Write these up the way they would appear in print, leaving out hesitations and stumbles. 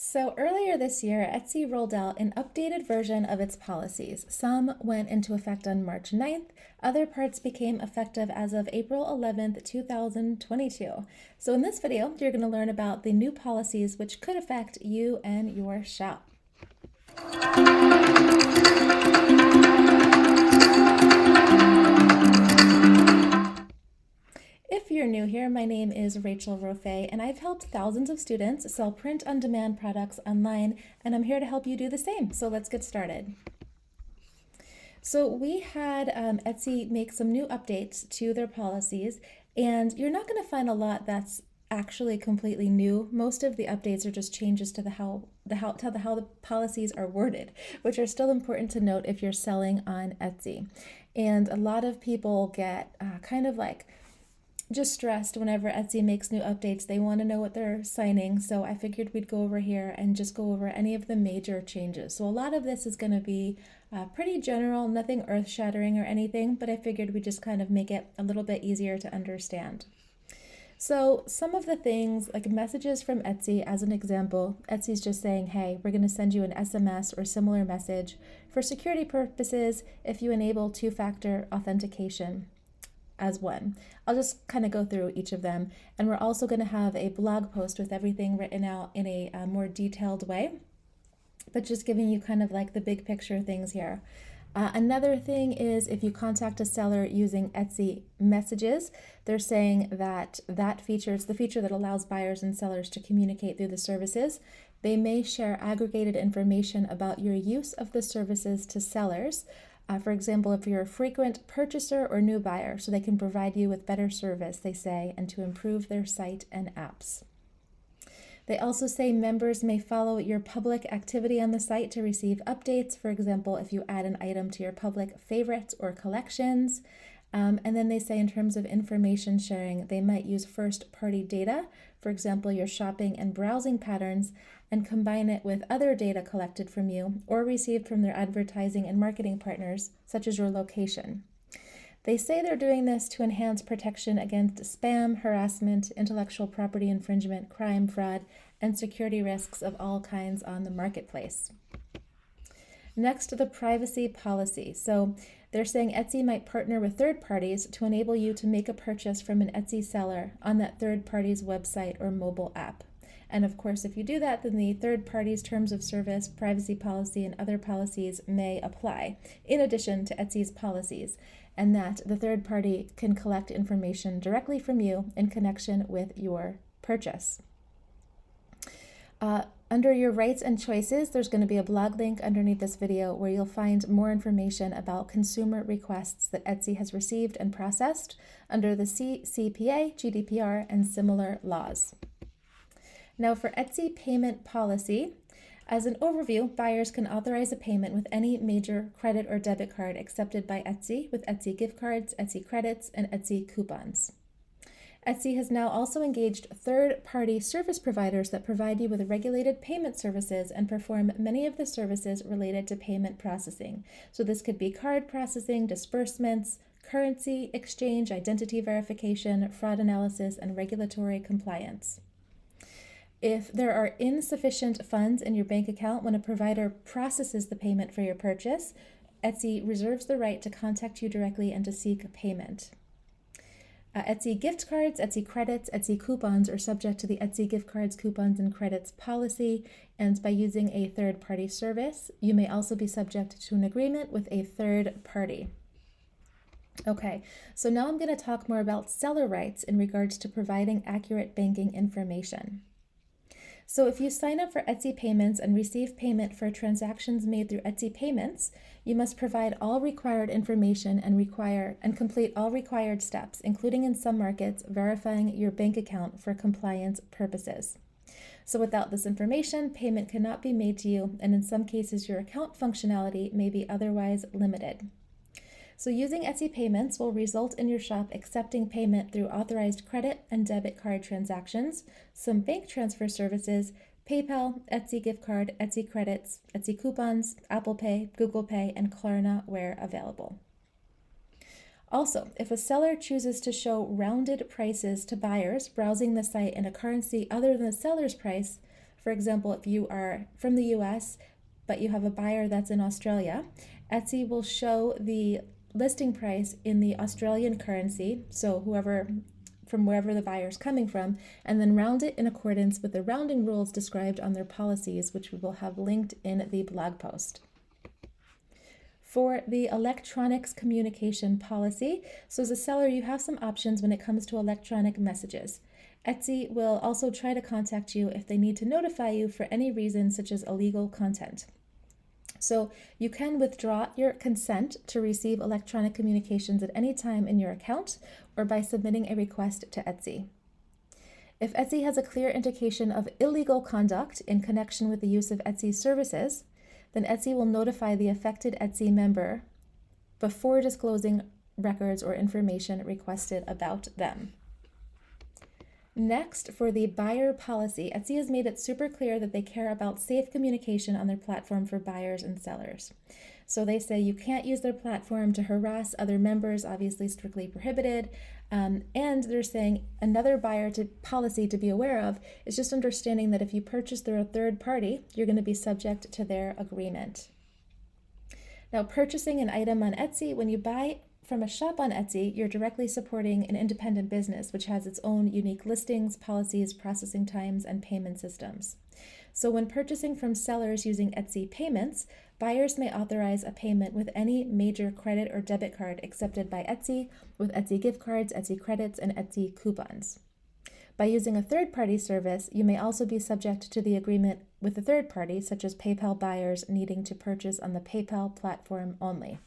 So earlier this year, Etsy rolled out an updated version of its policies. Some went into effect on March 9th, other parts became effective as of April 11th, 2022. So in this video, you're going to learn about the new policies which could affect you and your shop. If you're new here, my name is Rachel Rofe, and I've helped thousands of students sell print-on-demand products online, and I'm here to help you do the same. So let's get started. So we had Etsy make some new updates to their policies, and you're not going to find a lot that's actually completely new. Most of the updates are just changes to how the policies are worded, which are still important to note if you're selling on Etsy. And a lot of people get kind of like just stressed whenever Etsy makes new updates. They want to know what they're signing, so I figured we'd go over here and just go over any of the major changes. So a lot of this is going to be pretty general, nothing earth-shattering or anything, but I figured we'd just kind of make it a little bit easier to understand. So some of the things, like messages from Etsy, as an example, Etsy's just saying, hey, we're going to send you an SMS or similar message for security purposes if you enable two-factor authentication as one. I'll just kind of go through each of them, and we're also going to have a blog post with everything written out in a more detailed way, but just giving you kind of like the big picture things here. Another thing is if you contact a seller using Etsy messages, they're saying that feature is the feature that allows buyers and sellers to communicate through the services. They may share aggregated information about your use of the services to sellers. For example, if you're a frequent purchaser or new buyer, so they can provide you with better service, they say, and to improve their site and apps. They also say members may follow your public activity on the site to receive updates. For example, if you add an item to your public favorites or collections. And then they say in terms of information sharing, they might use first-party data, for example, your shopping and browsing patterns, and combine it with other data collected from you or received from their advertising and marketing partners, such as your location. They say they're doing this to enhance protection against spam, harassment, intellectual property infringement, crime, fraud, and security risks of all kinds on the marketplace. Next, the privacy policy. So they're saying Etsy might partner with third parties to enable you to make a purchase from an Etsy seller on that third party's website or mobile app. And of course, if you do that, then the third party's terms of service, privacy policy, and other policies may apply, in addition to Etsy's policies, and that the third party can collect information directly from you in connection with your purchase. Under your rights and choices, there's going to be a blog link underneath this video where you'll find more information about consumer requests that Etsy has received and processed under the CCPA, GDPR, and similar laws. Now for Etsy payment policy, as an overview, buyers can authorize a payment with any major credit or debit card accepted by Etsy with Etsy gift cards, Etsy credits, and Etsy coupons. Etsy has now also engaged third-party service providers that provide you with regulated payment services and perform many of the services related to payment processing. So this could be card processing, disbursements, currency exchange, identity verification, fraud analysis, and regulatory compliance. If there are insufficient funds in your bank account when a provider processes the payment for your purchase, Etsy reserves the right to contact you directly and to seek payment. Etsy gift cards, Etsy credits, Etsy coupons are subject to the Etsy gift cards, coupons, and credits policy, and by using a third-party service, you may also be subject to an agreement with a third party. Okay, so now I'm going to talk more about seller rights in regards to providing accurate banking information. So if you sign up for Etsy Payments and receive payment for transactions made through Etsy Payments, you must provide all required information and complete all required steps, including in some markets, verifying your bank account for compliance purposes. So without this information, payment cannot be made to you, and in some cases, your account functionality may be otherwise limited. So using Etsy Payments will result in your shop accepting payment through authorized credit and debit card transactions, some bank transfer services, PayPal, Etsy gift card, Etsy credits, Etsy coupons, Apple Pay, Google Pay, and Klarna where available. Also, if a seller chooses to show rounded prices to buyers browsing the site in a currency other than the seller's price, For example, if you are from the US, but you have a buyer that's in Australia, Etsy will show the listing price in the Australian currency, so from wherever the buyer is coming from, and then round it in accordance with the rounding rules described on their policies, which we will have linked in the blog post. For the electronics communication policy, so as a seller, you have some options when it comes to electronic messages. Etsy will also try to contact you if they need to notify you for any reason, such as illegal content. So you can withdraw your consent to receive electronic communications at any time in your account or by submitting a request to Etsy. If Etsy has a clear indication of illegal conduct in connection with the use of Etsy's services, then Etsy will notify the affected Etsy member before disclosing records or information requested about them. Next, for the buyer policy, Etsy has made it super clear that they care about safe communication on their platform for buyers and sellers. So they say you can't use their platform to harass other members, obviously strictly prohibited. And they're saying another buyer policy to be aware of is just understanding that if you purchase through a third party, you're going to be subject to their agreement. Now, purchasing an item on Etsy, when you buy from a shop on Etsy, you're directly supporting an independent business, which has its own unique listings, policies, processing times, and payment systems. So when purchasing from sellers using Etsy payments, buyers may authorize a payment with any major credit or debit card accepted by Etsy, with Etsy gift cards, Etsy credits, and Etsy coupons. By using a third-party service, you may also be subject to the agreement with a third party, such as PayPal buyers needing to purchase on the PayPal platform only.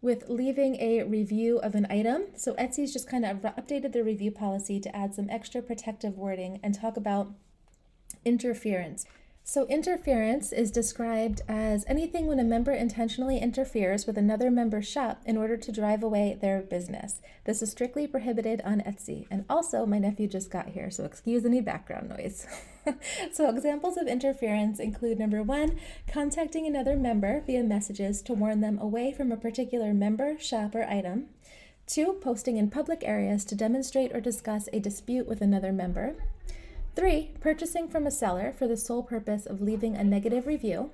With leaving a review of an item, so Etsy's just kind of updated their review policy to add some extra protective wording and talk about interference. So interference is described as anything when a member intentionally interferes with another member's shop in order to drive away their business. This is strictly prohibited on Etsy. And also, my nephew just got here, so excuse any background noise. So examples of interference include, number 1, contacting another member via messages to warn them away from a particular member, shop, or item. 2, posting in public areas to demonstrate or discuss a dispute with another member. 3, purchasing from a seller for the sole purpose of leaving a negative review.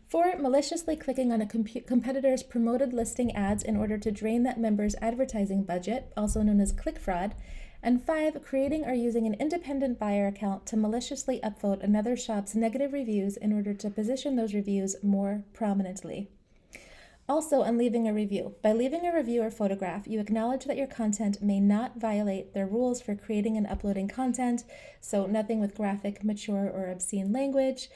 4, maliciously clicking on a competitor's promoted listing ads in order to drain that member's advertising budget, also known as click fraud. And 5, creating or using an independent buyer account to maliciously upvote another shop's negative reviews in order to position those reviews more prominently. Also, on leaving a review. By leaving a review or photograph, you acknowledge that your content may not violate their rules for creating and uploading content, so nothing with graphic, mature, or obscene language.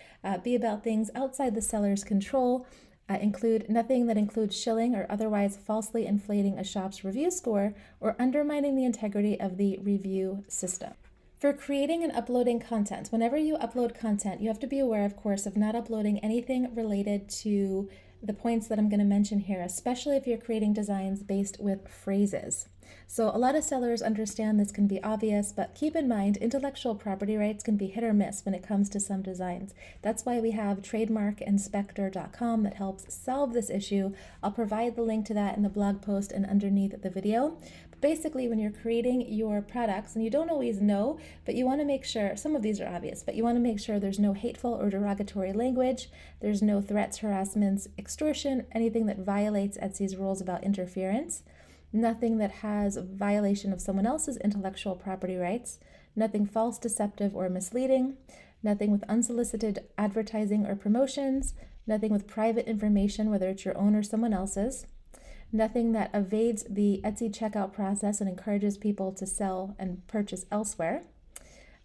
Be about things outside the seller's control. Include nothing that includes shilling or otherwise falsely inflating a shop's review score or undermining the integrity of the review system. For creating and uploading content, whenever you upload content, you have to be aware, of course, of not uploading anything related to the points that I'm going to mention here, especially if you're creating designs based with phrases. So a lot of sellers understand this can be obvious, but keep in mind intellectual property rights can be hit or miss when it comes to some designs. That's why we have trademarkinspector.com that helps solve this issue. I'll provide the link to that in the blog post and underneath the video. But basically, when you're creating your products, and you don't always know, but you want to make sure, some of these are obvious, but you want to make sure there's no hateful or derogatory language, there's no threats, harassments, extortion, anything that violates Etsy's rules about interference, nothing that has a violation of someone else's intellectual property rights, nothing false, deceptive, or misleading, nothing with unsolicited advertising or promotions, nothing with private information, whether it's your own or someone else's, nothing that evades the Etsy checkout process and encourages people to sell and purchase elsewhere,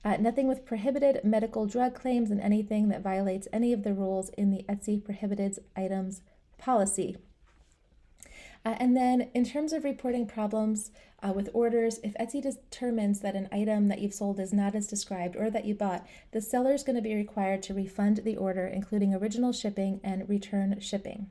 nothing with prohibited medical drug claims, and anything that violates any of the rules in the Etsy prohibited items policy. And then in terms of reporting problems with orders, if Etsy determines that an item that you've sold is not as described or that you bought, the seller is going to be required to refund the order, including original shipping and return shipping.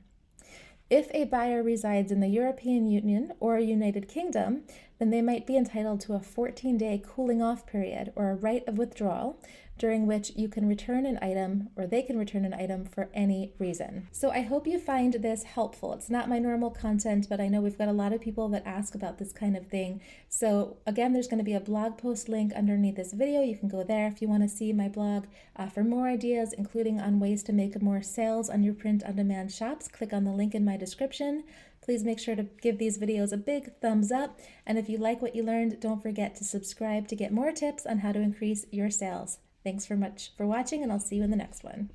If a buyer resides in the European Union or United Kingdom, then they might be entitled to a 14-day cooling off period or a right of withdrawal, during which you can return an item or they can return an item for any reason. So I hope you find this helpful. It's not my normal content, but I know we've got a lot of people that ask about this kind of thing. So again, there's going to be a blog post link underneath this video. You can go there if you want to see my blog for more ideas, including on ways to make more sales on your print-on-demand shops. Click on the link in my description. Please make sure to give these videos a big thumbs up. And if you like what you learned, don't forget to subscribe to get more tips on how to increase your sales. Thanks very much for watching, and I'll see you in the next one.